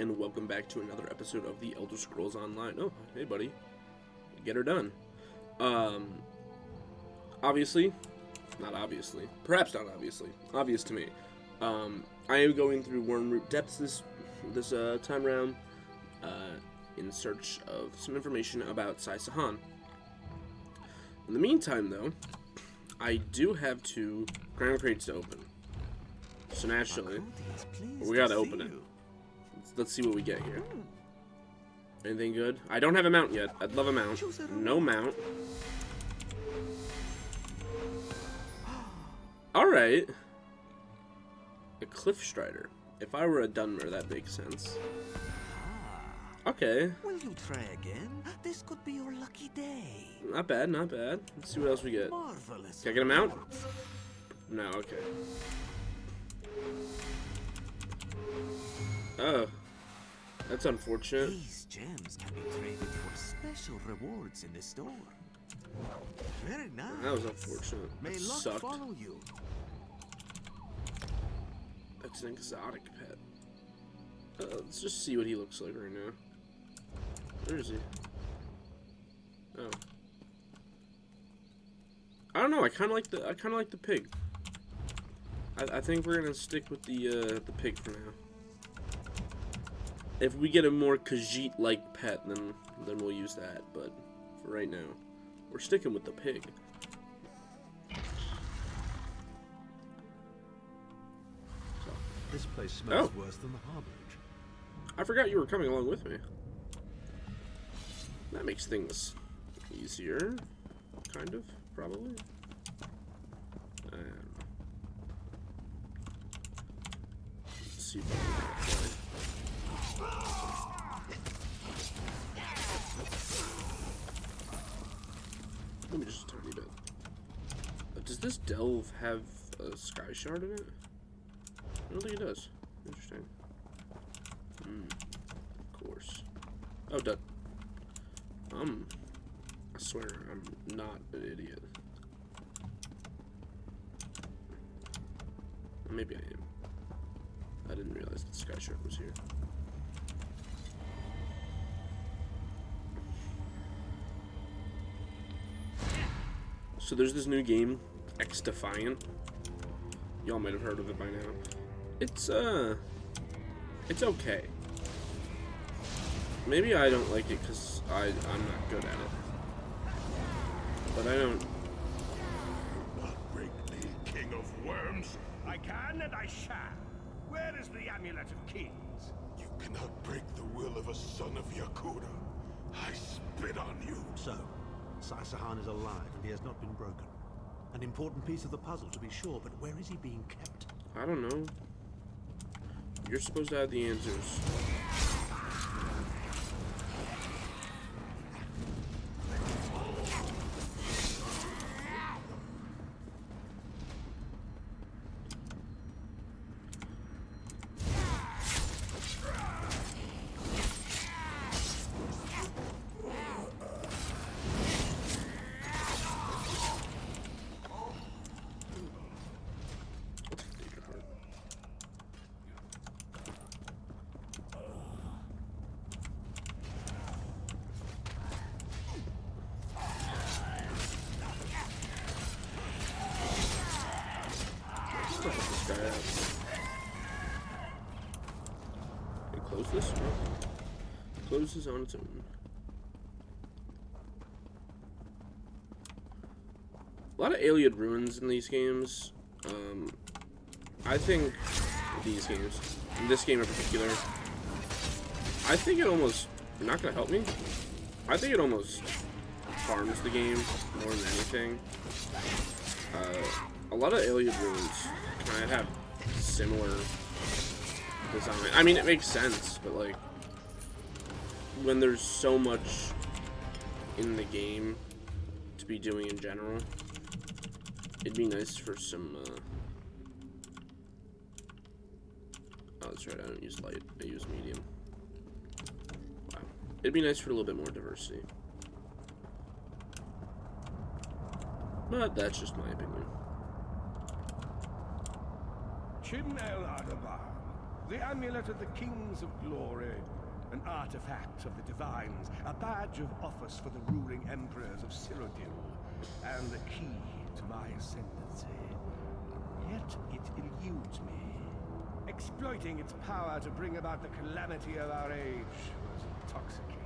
and welcome back to another episode of the Elder Scrolls Online. Oh, hey buddy. Get her done. Obviously, not obviously, perhaps not obviously, obvious to me. I am going through Wormroot Depths this time around, in search of some information about Sai Sahan. In the meantime, though, I do have 2 ground crates to open. So naturally, we gotta open it. Let's see what we get here. Anything good? I don't have a mount yet. I'd love a mount. No mount. Alright. A Cliff Strider. If I were a Dunmer, that makes sense. Okay. Will you try again? This could be your lucky day. Not bad, not bad. Let's see what else we get. Marvelous. Can I get a mount? No, okay. Oh. That's unfortunate. These gems can be traded for special rewards in the store. Very nice. That was unfortunate. May That luck sucked. follow you. That's an exotic pet. Let's just see what he looks like right now. Where is he? Oh. I don't know. I kind of like the pig. I think we're gonna stick with the pig for now. If we get a more Khajiit-like pet, then we'll use that. But for right now, we're sticking with the pig. This place smells worse than the harborage. I forgot you were coming along with me. That makes things easier, kind of, probably. Let's see if I can play. Let me just a tiny bit. Does this delve have a sky shard in it? I don't think it does. Interesting. Of course. Oh, done. I swear, I'm not an idiot. Maybe I am. I didn't realize the sky shard was here. So there's this new game, X Defiant. Y'all might have heard of it by now. It's okay. Maybe I don't like it because I'm not good at it. But I don't. Not break me, King of Worms. I can and I shall. Where is the Amulet of Kings? You cannot break the will of a son of Yakuda. I spit on you. So, Sai Sahan is alive and he has not been broken. An important piece of the puzzle to be sure, but where is he being kept? I don't know. You're supposed to have the answers. This guy out. Can I close this? No. Closes on its own. A lot of Iliad ruins in these games. I think these games, in this game in particular, I think it almost, not gonna help me, I think it almost harms the game more than anything. A lot of Iliad ruins kind of have similar design. I mean, it makes sense, but like, when there's so much in the game to be doing in general, it'd be nice for some, oh, that's right, I don't use light, I use medium. Wow. It'd be nice for a little bit more diversity. But that's just my opinion. Chimnel Adabar. The amulet of the Kings of Glory, an artifact of the Divines, a badge of office for the ruling emperors of Cyrodiil, and the key to my ascendancy. Yet it eludes me. Exploiting its power to bring about the calamity of our age was intoxicating.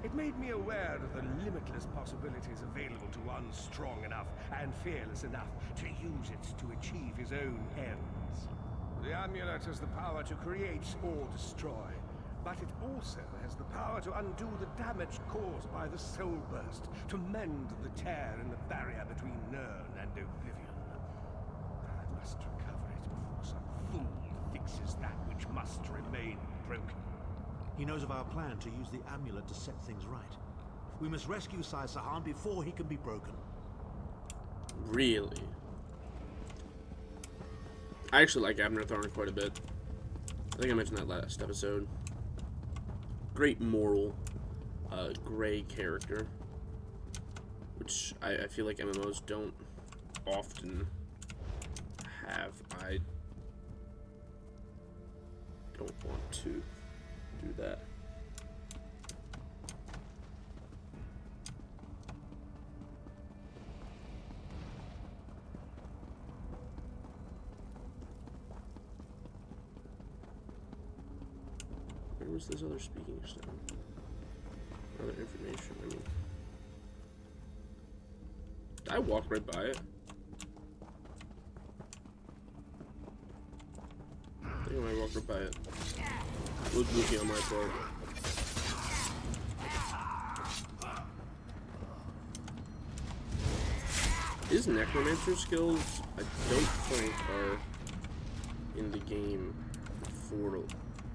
It made me aware of the limitless possibilities available to one strong enough and fearless enough to use it to achieve his own ends. The amulet has the power to create or destroy, but it also has the power to undo the damage caused by the soul burst, to mend the tear in the barrier between Nirn and oblivion. I must recover it before some fool fixes that which must remain broken. He knows of our plan to use the amulet to set things right. We must rescue Sai Sahan before he can be broken. Really? I actually like Abner Tharn quite a bit. I think I mentioned that last episode. Great moral, gray character, which I feel like MMOs don't often have. I don't want to do that. Where was this other speaking stone? Other information, I mean. Did I walk right by it? I think I might walk right by it. It was goofy on my part. His necromancer skills, I don't think are in the game for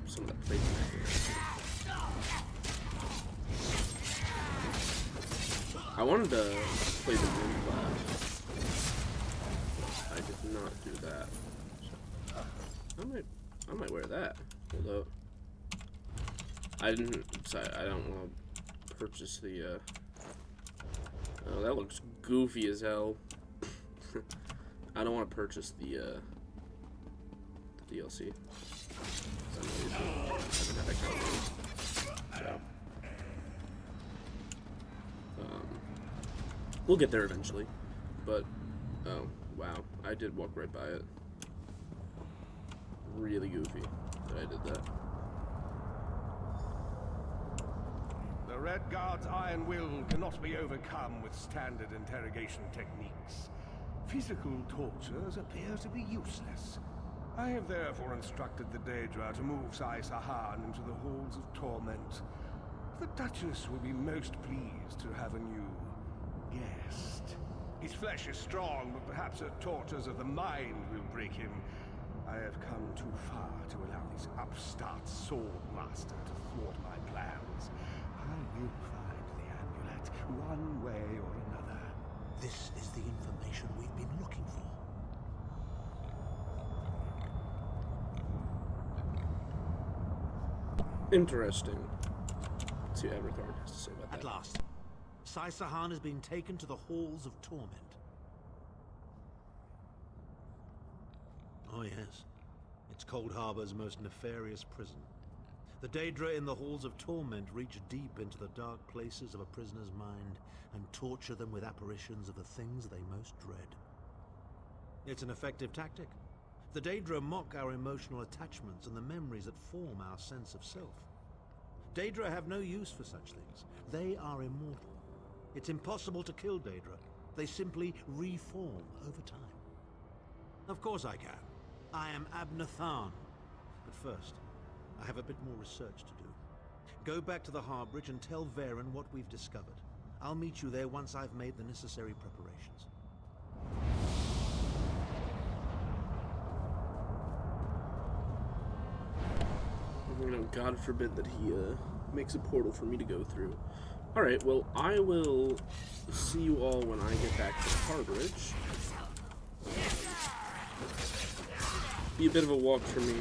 someone that plays necromancer. I wanted to play the room class. I did not do that. So I might wear that. Hold up. I don't want to purchase the, oh, that looks goofy as hell. I don't want to purchase the DLC. I haven't had that kind of game. So, we'll get there eventually. But, oh, wow. I did walk right by it. Really goofy that I did that. The Red Guard's iron will cannot be overcome with standard interrogation techniques. Physical tortures appear to be useless. I have therefore instructed the Daedra to move Sai Sahan into the halls of torment. The Duchess will be most pleased to have a new guest. His flesh is strong, but perhaps her tortures of the mind will break him. I have come too far to allow this upstart swordmaster to thwart my plans. I will find the amulet, one way or another. This is the information we've been looking for. Interesting. Let's see what Everthard has to say about that. At last, Sai Sahan has been taken to the halls of torment. Oh yes, it's Cold Harbor's most nefarious prison. The Daedra in the halls of torment reach deep into the dark places of a prisoner's mind and torture them with apparitions of the things they most dread. It's an effective tactic. The Daedra mock our emotional attachments and the memories that form our sense of self. Daedra have no use for such things. They are immortal. It's impossible to kill Daedra. They simply reform over time. Of course I can. I am Abner Tharn. But first, I have a bit more research to do. Go back to the Harbridge and tell Varen what we've discovered. I'll meet you there once I've made the necessary preparations. You know, God forbid that he makes a portal for me to go through. Alright, well, I will see you all when I get back to the Harbridge. Be a bit of a walk for me,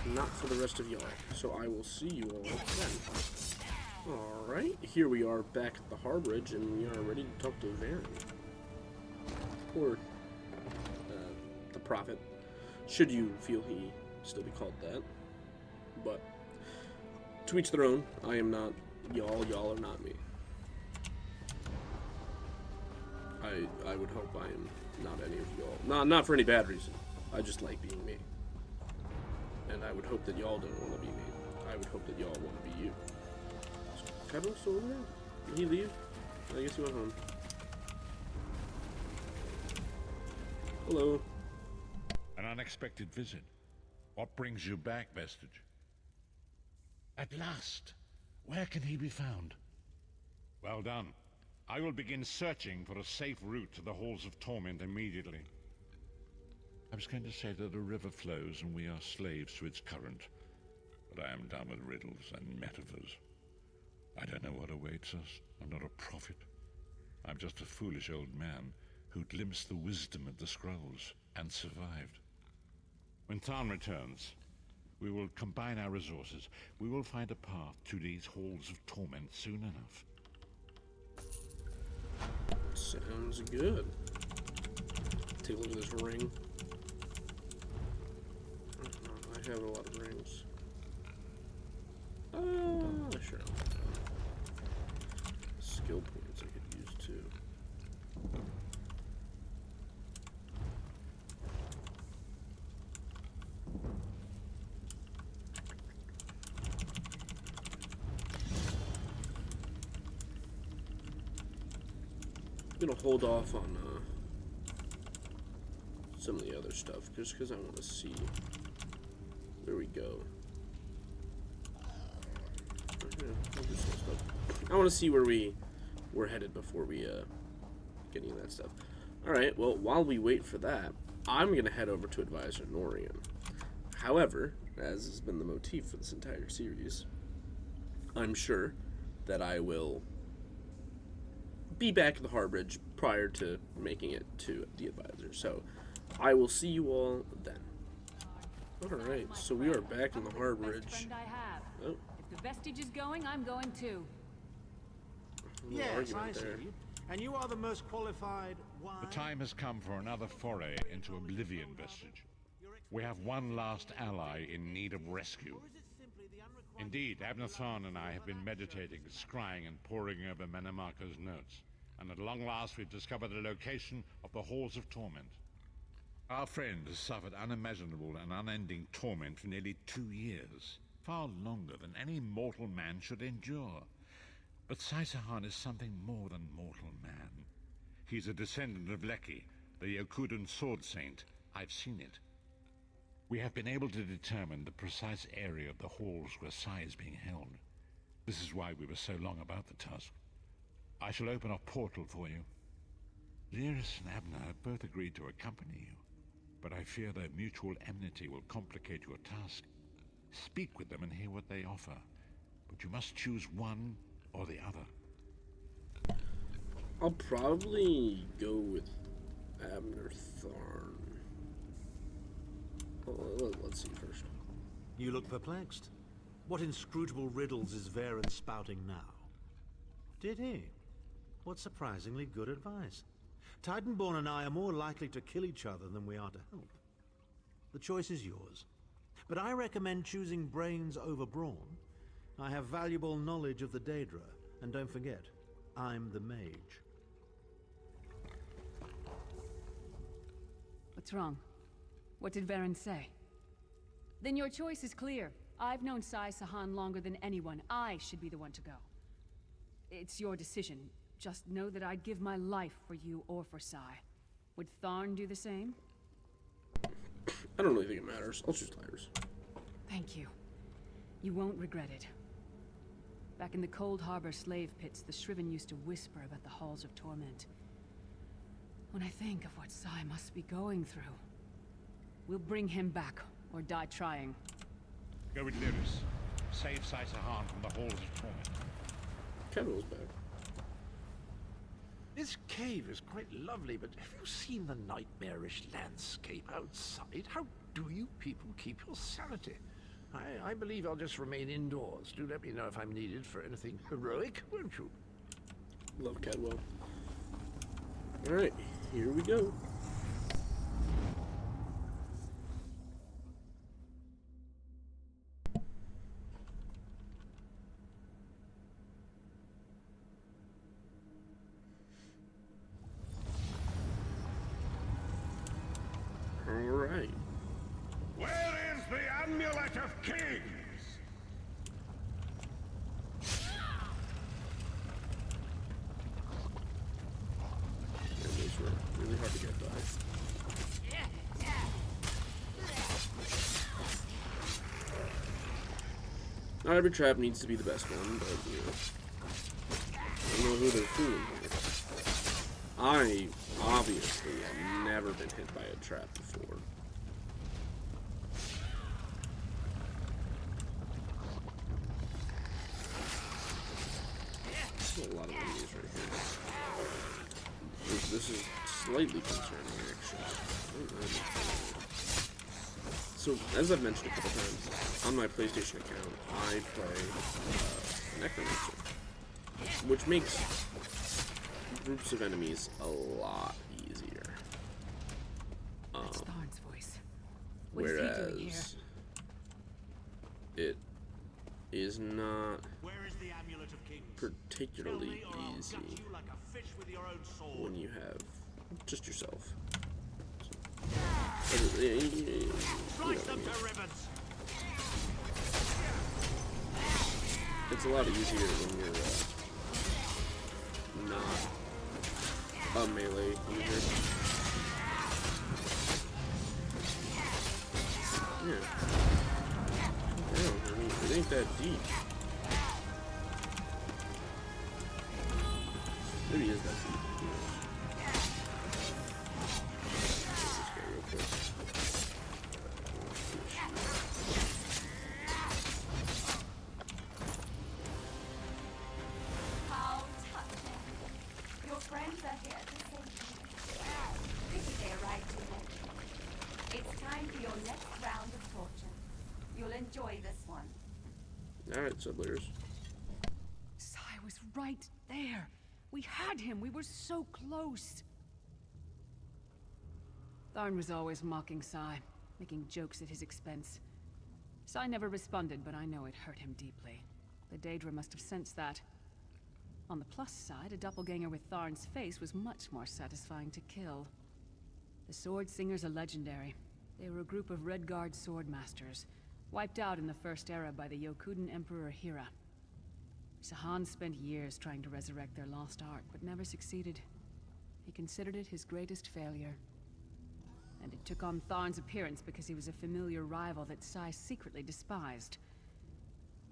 but not for the rest of y'all. So I will see you all then. Alright, here we are back at the Harbridge, and we are ready to talk to Varen. Or the Prophet. should you feel he still be called that. But to each their own. I am not y'all. Y'all are not me. I would hope I am not any of y'all. Not for any bad reason. I just like being me. And I would hope that y'all don't want to be me. I would hope that y'all want to be you. Is Kaido still over there? Did he leave? I guess he went home. Hello. An unexpected visit. What brings you back, Vestige? At last! Where can he be found? Well done. I will begin searching for a safe route to the Halls of Torment immediately. I was going to say that a river flows and we are slaves to its current, but I am done with riddles and metaphors. I don't know what awaits us. I'm not a prophet. I'm just a foolish old man who glimpsed the wisdom of the scrolls and survived. When Tharn returns, we will combine our resources. We will find a path to these Halls of Torment soon enough. Sounds good. Take a look at this ring. I have a lot of rings. Sure. Skill points I could use too. I'm gonna hold off on some of the other stuff just because I want to see where we go. I want to see where we're headed before we get any of that stuff. Alright, well, while we wait for that, I'm gonna head over to Advisor Norian. However, as has been the motif for this entire series, I'm sure that I will be back at the Harbridge prior to making it to the Advisor. So, I will see you all then. Alright, so we are back in the Harbridge. Oh. If the Vestige is going, I'm going too. Yes, I see you. And you are the most qualified. Why? The time has come for another foray into Oblivion, Vestige. We have one last ally in need of rescue. Indeed, Abner Tharn and I have been meditating, scrying, and poring over Manamako's notes. And at long last, we've discovered the location of the Halls of Torment. Our friend has suffered unimaginable and unending torment for nearly 2 years, far longer than any mortal man should endure. But Sai Sahan is something more than mortal man. He's a descendant of Leki, the Yokudan sword saint. I've seen it. We have been able to determine the precise area of the halls where Sai is being held. This is why we were so long about the task. I shall open a portal for you. Lyris and Abner have both agreed to accompany you, but I fear their mutual enmity will complicate your task. Speak with them and hear what they offer, but you must choose one or the other. I'll probably go with Abner Tharn. Well, let's see first. You look perplexed. What inscrutable riddles is Varen spouting now? Did he? What surprisingly good advice. Titanborn and I are more likely to kill each other than we are to help. The choice is yours. But I recommend choosing brains over brawn. I have valuable knowledge of the Daedra, and don't forget, I'm the mage. What's wrong? What did Varen say? Then your choice is clear. I've known Sai Sahan longer than anyone. I should be the one to go. It's your decision. Just know that I'd give my life for you or for Sai. Would Tharn do the same? I don't really think it matters. I'll choose Lyris. Thank you. You won't regret it. Back in the Cold Harbor slave pits, the Shriven used to whisper about the Halls of Torment. When I think of what Sai must be going through, we'll bring him back, or die trying. Go with Lyris. Save Sai Sahan from the Halls of Torment. Kendall's back. This cave is quite lovely, but have you seen the nightmarish landscape outside? How do you people keep your sanity? I believe I'll just remain indoors. Do let me know if I'm needed for anything heroic, won't you? Love Cadwell. Alright, here we go. hard to get by. Not every trap needs to be the best one, but, you know, I don't know who they're fooling here. I, obviously, have never been hit by a trap before. There's a lot of enemies right here. This is slightly concerning, actually. So, as I've mentioned a couple times, on my PlayStation account, I play Necromancer, which makes groups of enemies a lot easier. That's Tharn's voice. What is he doing here? Whereas it is not particularly easy when you have just yourself. It's a lot easier when you're not a melee user. Yeah. Damn, I mean, it ain't that deep. Maybe it is that deep. Alright, sublayers. Sai was right there. We had him. We were so close. Tharn was always mocking Sai, making jokes at his expense. Sai never responded, but I know it hurt him deeply. The Daedra must have sensed that. On the plus side, a doppelganger with Tharn's face was much more satisfying to kill. The Sword Singers are legendary. They were a group of Red Guard swordmasters, wiped out in the First Era by the Yokudan Emperor Hira. Sahan spent years trying to resurrect their lost art, but never succeeded. He considered it his greatest failure. And it took on Tharn's appearance because he was a familiar rival that Sai secretly despised.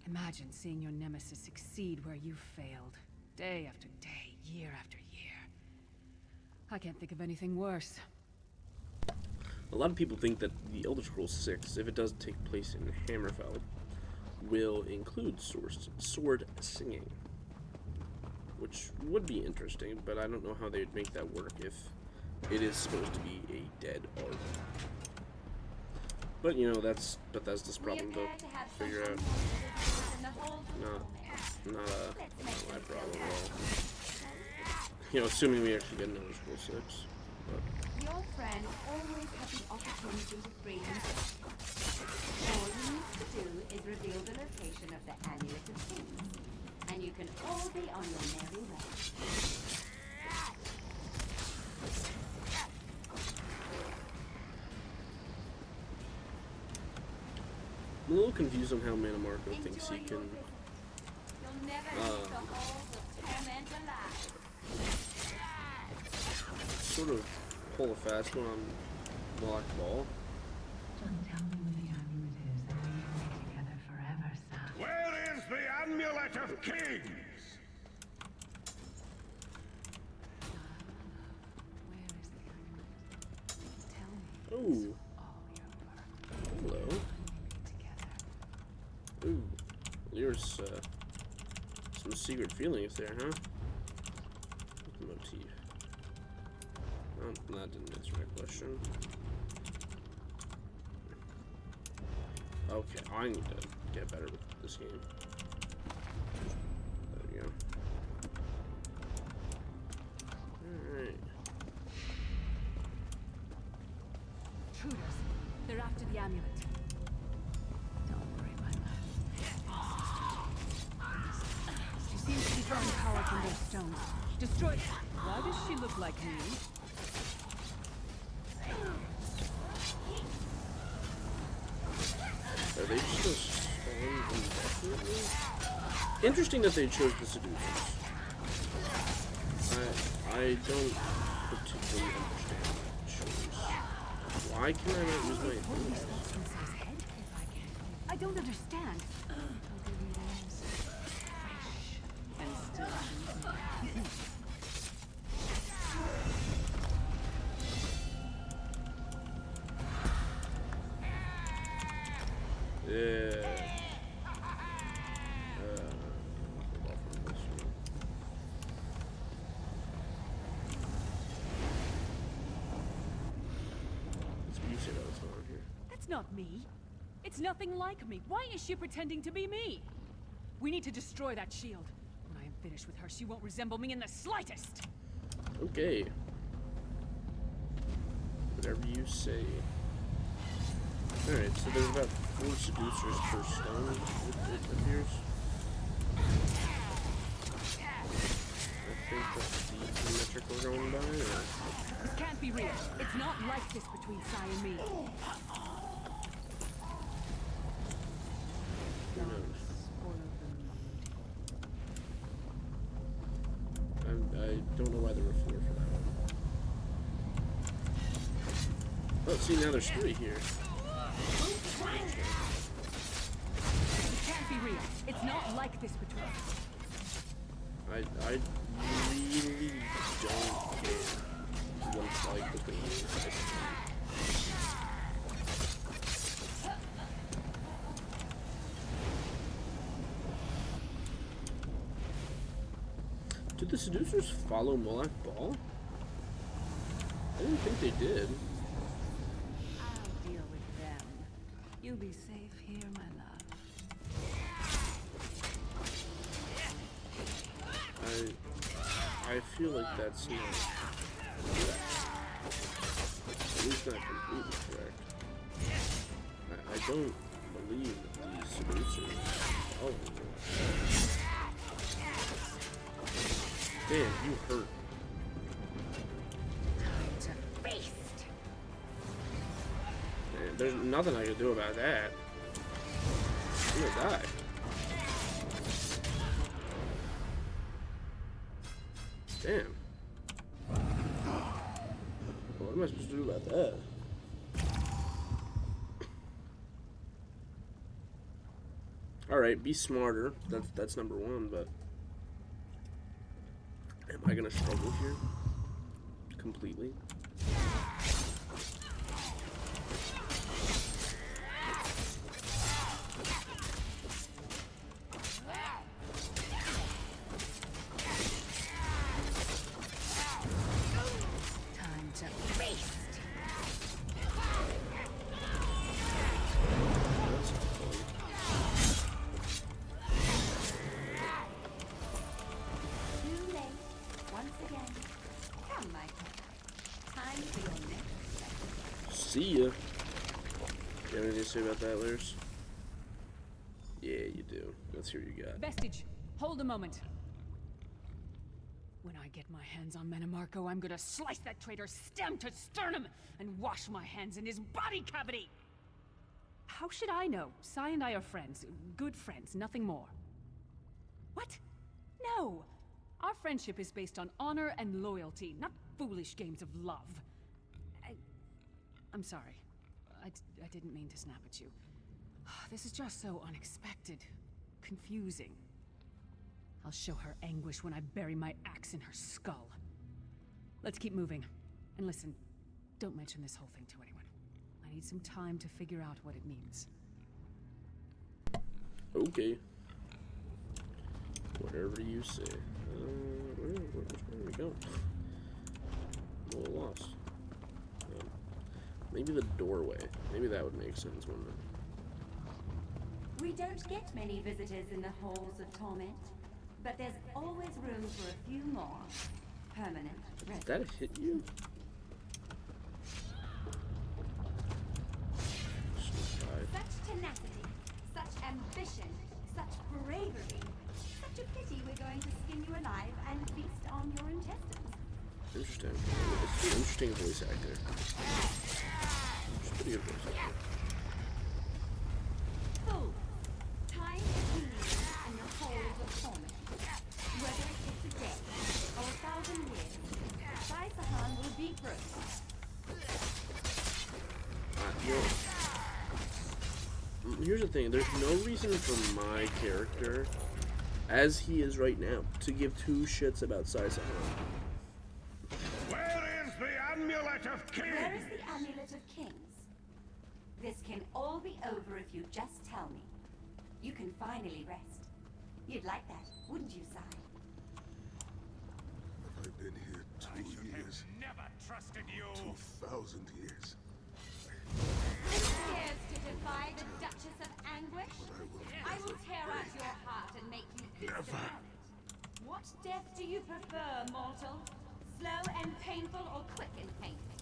Imagine seeing your nemesis succeed where you failed. Day after day, year after year. I can't think of anything worse. A lot of people think that the Elder Scrolls 6, if it does take place in Hammerfell, will include sword singing, which would be interesting, but I don't know how they'd make that work if it is supposed to be a dead art. But, you know, that's Bethesda's problem to figure out. Not my problem at all. You know, assuming we actually get an Elder Scrolls 6. But your friend always has the opportunity to free himself. All you need to do is reveal the location of the Amulet of Kings, and you can all be on your merry way. I'm a little confused on how Manamarco thinks he can You'll never leave the halls of torment alive. sort of pull a fast one on Black Ball. Just tell me where the amulet is, and we can be together forever, Sam. Where is the Amulet of Kings? Where is the amulet? Tell me. Oh, All your work. hello. Together. Ooh, there's some secret feelings there, huh? Motif. Oh, that didn't answer my question. Okay, I need to get better with this game. There we go. Alright. Intruders. They're after the amulet. Don't worry, my love. She seems to be drawing power from those stones. Destroy them. Why does she look like me? Are they just spawned indefinitely? Interesting that they chose the seducers. I don't particularly understand that choice. Why can I not use my abilities? I don't understand. And still Yeah. That's not me. It's nothing like me. Why is she pretending to be me? We need to destroy that shield. When I am finished with her, she won't resemble me in the slightest. Okay. Whatever you say. Alright, so there's about 4 seducers per stone, it appears. I think that's the metric we're going by, or? This can't be real. It's not like this between Sai and me. Who knows? I don't know why there were 4 for that one. Oh, see, now there's 3 here. It can't be real. It's not like this between us. I really don't care what's like between you guys. Did the seducers follow Molak Ball? I didn't think they did. I'll deal with them. You'll be safe here, my love. I feel like that's not correct. At least not completely correct. I don't believe that these seducers follow me. Damn, you hurt. To feast. Man, there's nothing I can do about that. I'm gonna die. Damn. What am I supposed to do about that? Alright, be smarter. That's number 1, but am I gonna struggle here? Completely? Time to feast. That's not fun. Too late. Once again. Come, my pet. Time for your next lesson. See ya. You have anything to say about that, Lyris? Yeah, you do. Let's hear what you got. Vestige, hold a moment. When I get my hands on Manamarco, I'm gonna slice that traitor stem to sternum and wash my hands in his body cavity! How should I know? Sai and I are friends. Good friends, nothing more. What? No! Our friendship is based on honor and loyalty, not foolish games of love. I'm sorry. I didn't mean to snap at you. This is just so unexpected. Confusing. I'll show her anguish when I bury my axe in her skull. Let's keep moving. And listen, don't mention this whole thing to anyone. I need some time to figure out what it means. Okay. Whatever you say. Where do we go? I'm a little lost. Maybe the doorway. Maybe that would make sense, wouldn't it? We don't get many visitors in the halls of torment, but there's always room for a few more. Permanent residents. Did that hit you? Such tenacity, such ambition, such bravery. Such a pity we're going to skin you alive and feast on your intestines. Interesting. It's an interesting voice actor. It's a pretty good voice actor. Fools! Time is healing in the halls of torment. Whether it's a day or 1,000 years, Sai Sahan will me through. Here's the thing, there's no reason for my character, as he is right now, to give two shits about Sai Sahan. Where is the Amulet of Kings? Where is the Amulet of Kings? This can all be over if you just tell me. You can finally rest. You'd like that, wouldn't you, Sai? I've been here 2 years. Never trusted you. 2,000 years. Scared to defy the Duchess of Anguish? I will tear out your heart and make you Never. What death do you prefer, mortal? Slow and painful or quick and painful?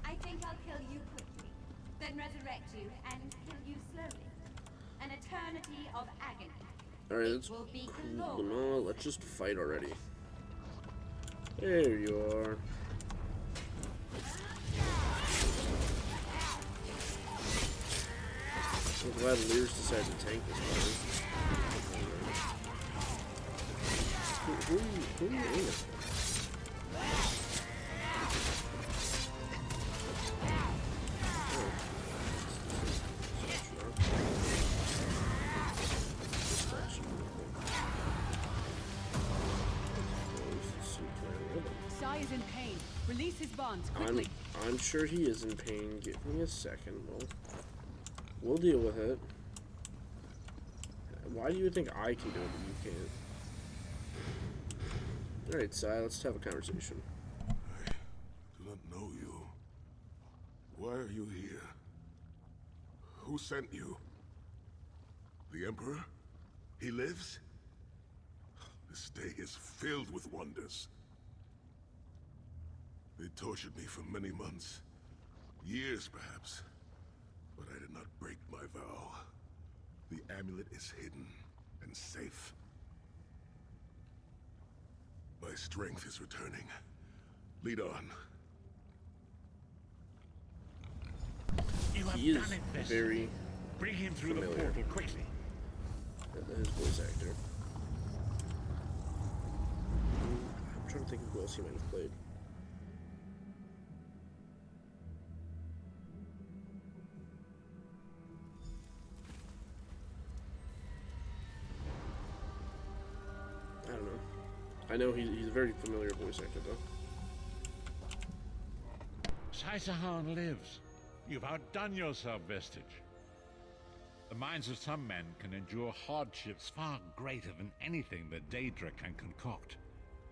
I think I'll kill you quickly, then resurrect you and kill you slowly. An eternity of agony. Alright, that's Will be cool. No, let's just fight already. There you are. I'm glad Lear's decided to tank this one. Who are you aiming for? Sai is in pain. Release his bonds, quickly. I'm sure he is in pain. Give me a second. We'll deal with it. Why do you think I can do it but you can't? Alright, Sai, let's have a conversation. I do not know you. Why are you here? Who sent you? The Emperor? He lives? This day is filled with wonders. They tortured me for many months. Years, perhaps. But I did not break my vow. The amulet is hidden and safe. My strength is returning. Lead on. You have He is done it, Vesta. very Bring him through familiar. the portal quickly. His voice actor. I'm trying to think of who else he might have played. I don't know. I know he's a very familiar voice actor, though. Sai Sahan lives. You've outdone yourself, Vestige. The minds of some men can endure hardships far greater than anything that Daedra can concoct.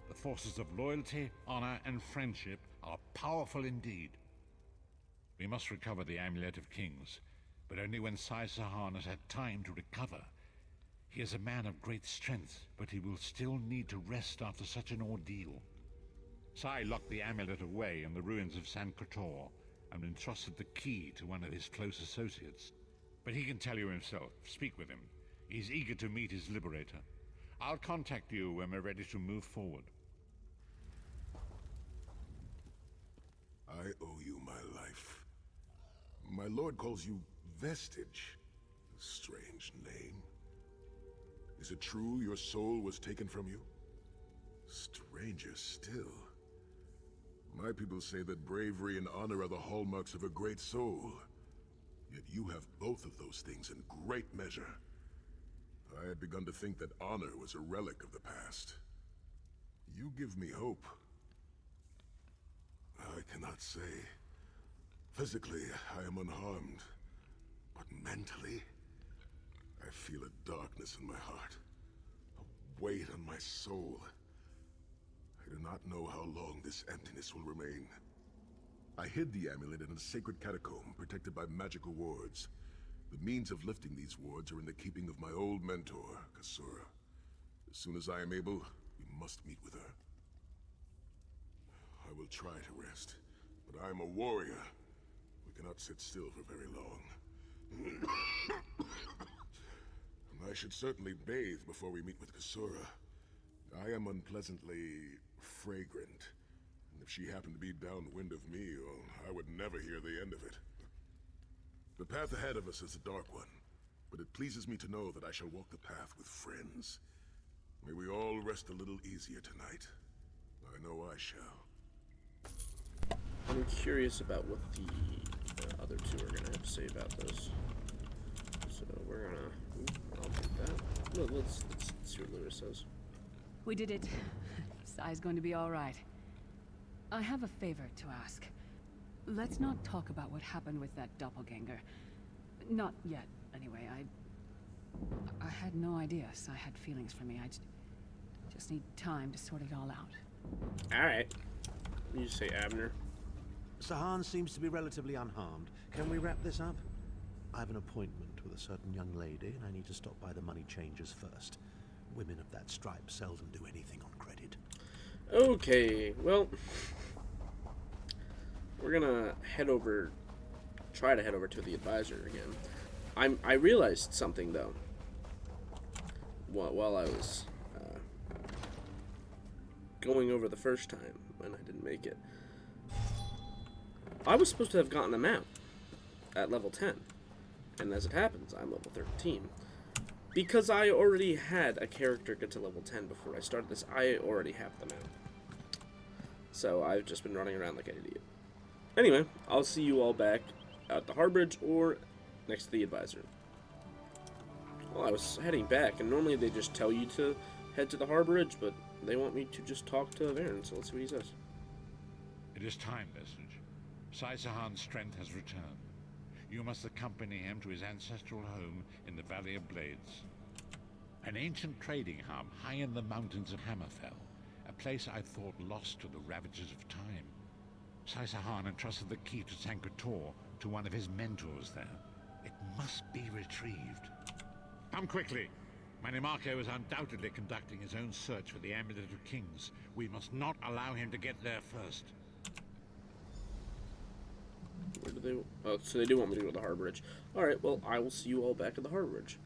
The forces of loyalty, honor, and friendship are powerful indeed. We must recover the Amulet of Kings, but only when Sai Sahan has had time to recover. He is a man of great strength, but he will still need to rest after such an ordeal. Sai locked the amulet away in the ruins of San Kotor and entrusted the key to one of his close associates. But he can tell you himself. Speak with him. He's eager to meet his liberator. I'll contact you when we're ready to move forward. I owe you my life. My lord calls you Vestige. A strange name. Is it true your soul was taken from you? Stranger still. My people say that bravery and honor are the hallmarks of a great soul. Yet you have both of those things in great measure. I had begun to think that honor was a relic of the past. You give me hope. I cannot say. Physically, I am unharmed. But mentally, I feel a darkness in my heart. A weight on my soul. I do not know how long this emptiness will remain. I hid the amulet in a sacred catacomb protected by magical wards. The means of lifting these wards are in the keeping of my old mentor, Kasura. As soon as I am able, we must meet with her. I will try to rest, but I am a warrior. We cannot sit still for very long. I should certainly bathe before we meet with Kasura. I am unpleasantly fragrant. And if she happened to be downwind of me, well, I would never hear the end of it. The path ahead of us is a dark one, but it pleases me to know that I shall walk the path with friends. May we all rest a little easier tonight. I know I shall. I'm curious about what the other two are gonna have to say about this. So we're gonna. I'll take that. Well, let's see what Lewis says. We did it. Sai's going to be all right. I have a favor to ask. Let's not talk about what happened with that doppelganger. Not yet, anyway. I had no idea Sai had feelings for me. I just need time to sort it all out. Alright. You say Abner. Sahan seems to be relatively unharmed. Can we wrap this up? I have an appointment with a certain young lady, and I need to stop by the money changers first. Women of that stripe seldom do anything on credit. Okay, well, we're gonna try to head over to the advisor again. I realized something though while I was going over the first time when I didn't make it. I was supposed to have gotten them out at level 10, and as it happens, I'm level 13. Because I already had a character get to level 10 before I started this, I already have them out. So I've just been running around like an idiot. Anyway, I'll see you all back at the Harbridge or next to the advisor. Well, I was heading back, and normally they just tell you to head to the Harbridge, but they want me to just talk to Varen, so let's see what he says. It is time, Vestige. Sai Sahan's strength has returned. You must accompany him to his ancestral home in the Valley of Blades. An ancient trading hub high in the mountains of Hammerfell, a place I thought lost to the ravages of time. Sai Sahan entrusted the key to Tankator to one of his mentors there. It must be retrieved. Come quickly! Manimarco is undoubtedly conducting his own search for the Amulet of Kings. We must not allow him to get there first. Where do they... Oh, so they do want me to go to the Harbridge. Alright, well, I will see you all back at the Harbridge.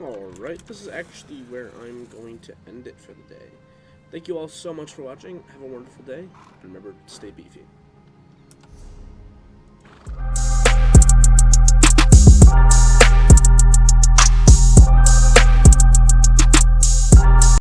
Alright, this is actually where I'm going to end it for the day. Thank you all so much for watching. Have a wonderful day. And remember, stay beefy.